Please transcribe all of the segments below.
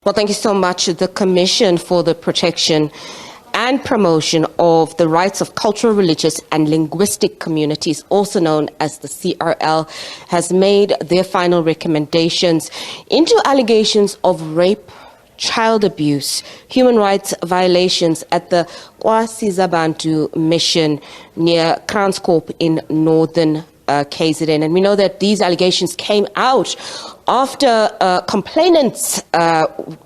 Well, thank you so much. The Commission for the Protection and Promotion of the Rights of Cultural, Religious and Linguistic Communities, also known as the CRL, has made their final recommendations into allegations of rape, child abuse, human rights violations at the KwaSizabantu Mission near Kranskorp in northern KZN. And we know that these allegations came out after complainants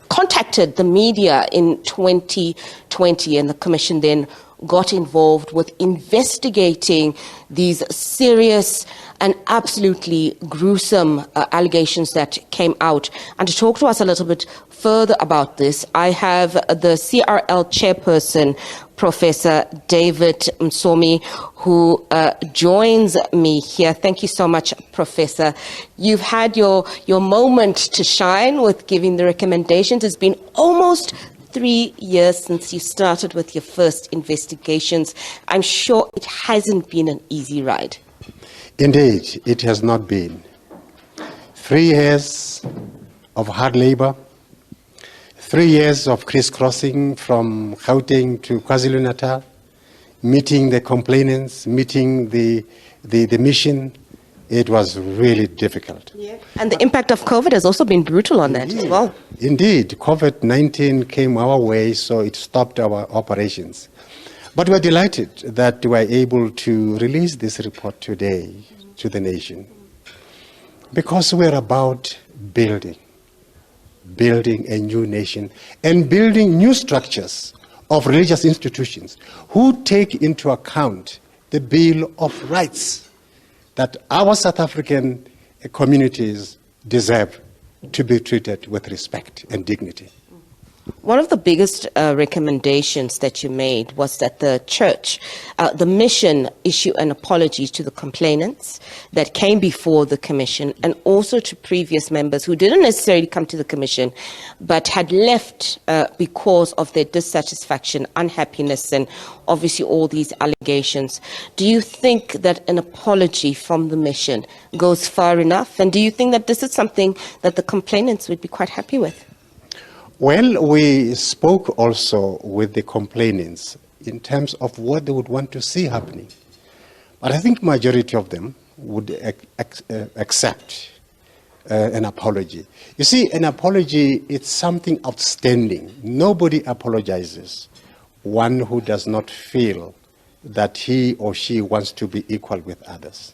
contacted the media in 2020, and the Commission then got involved with investigating these serious and absolutely gruesome allegations that came out. And to talk to us a little bit further about this, I have the CRL chairperson, Professor David Msomi, who joins me here. Thank you so much, Professor. You've had your moment to shine with giving the recommendations. It's been almost 3 years since you started with your first investigations. I'm sure it hasn't been an easy ride. Indeed, it has not been. 3 years of hard labor, 3 years of crisscrossing from Gauteng to KwaZulu-Natal, meeting the complainants, meeting the mission. It was really difficult. Yeah. And the impact of COVID has also been brutal on that as well. Indeed, COVID-19 came our way, so it stopped our operations. But we're delighted that we're able to release this report today to the nation, because we're about building a new nation and building new structures of religious institutions who take into account the Bill of Rights that our South African communities deserve to be treated with respect and dignity. One of the biggest recommendations that you made was that the church, the mission, issue an apology to the complainants that came before the commission, and also to previous members who didn't necessarily come to the commission but had left because of their dissatisfaction, unhappiness, and obviously all these allegations. Do you think that an apology from the mission goes far enough? And do you think that this is something that the complainants would be quite happy with? Well, we spoke also with the complainants in terms of what they would want to see happening. But I think majority of them would accept an apology. You see, an apology, it's something outstanding. Nobody apologizes one who does not feel that he or she wants to be equal with others.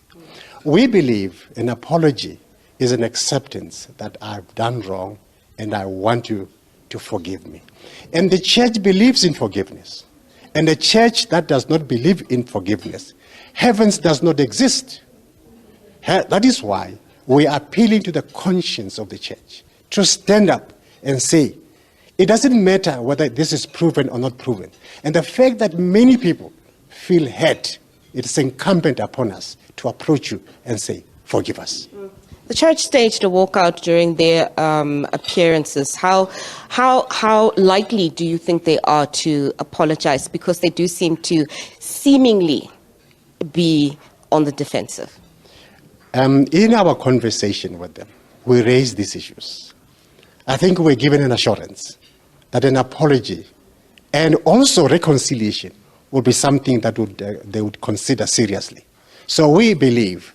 We believe an apology is an acceptance that I've done wrong and I want you to forgive me. And the church believes in forgiveness. And a church that does not believe in forgiveness, heavens does not exist. That is why we are appealing to the conscience of the church to stand up and say, it doesn't matter whether this is proven or not proven. And the fact that many people feel hurt, it is incumbent upon us to approach you and say, forgive us. The church staged a walkout during their appearances. How likely do you think they are to apologize? Because they do seem to seemingly be on the defensive. In our conversation with them, we raised these issues. I think we're given an assurance that an apology and also reconciliation would be something that they would consider seriously. So we believe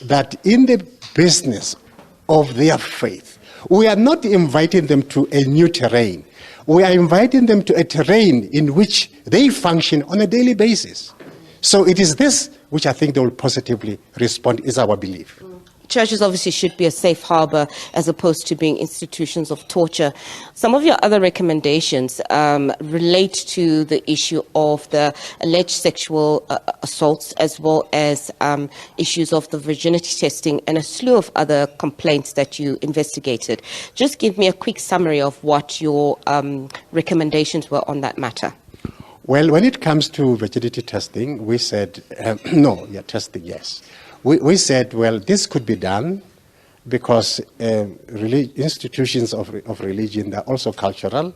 that in the business of their faith, we are not inviting them to a new terrain. We are inviting them to a terrain in which they function on a daily basis. So it is this which I think they will positively respond, is our belief. Churches obviously should be a safe harbor as opposed to being institutions of torture. Some of your other recommendations relate to the issue of the alleged sexual assaults, as well as issues of the virginity testing and a slew of other complaints that you investigated. Just give me a quick summary of what your recommendations were on that matter. Well, when it comes to virginity testing, we said, testing, yes. We said, well, this could be done because institutions of religion are also cultural,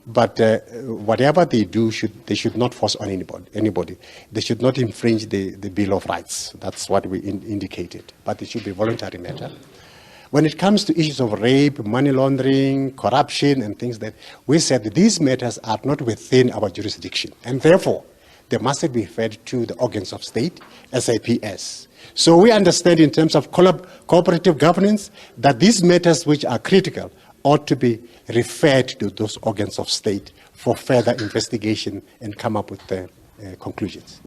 but whatever they do, they should not force on anybody. They should not infringe the Bill of Rights. That's what we indicated, but it should be a voluntary matter. When it comes to issues of rape, money laundering, corruption, and things that we said that these matters are not within our jurisdiction, and therefore they must be referred to the organs of state, SAPS. So we understand in terms of cooperative governance that these matters which are critical ought to be referred to those organs of state for further investigation and come up with the conclusions.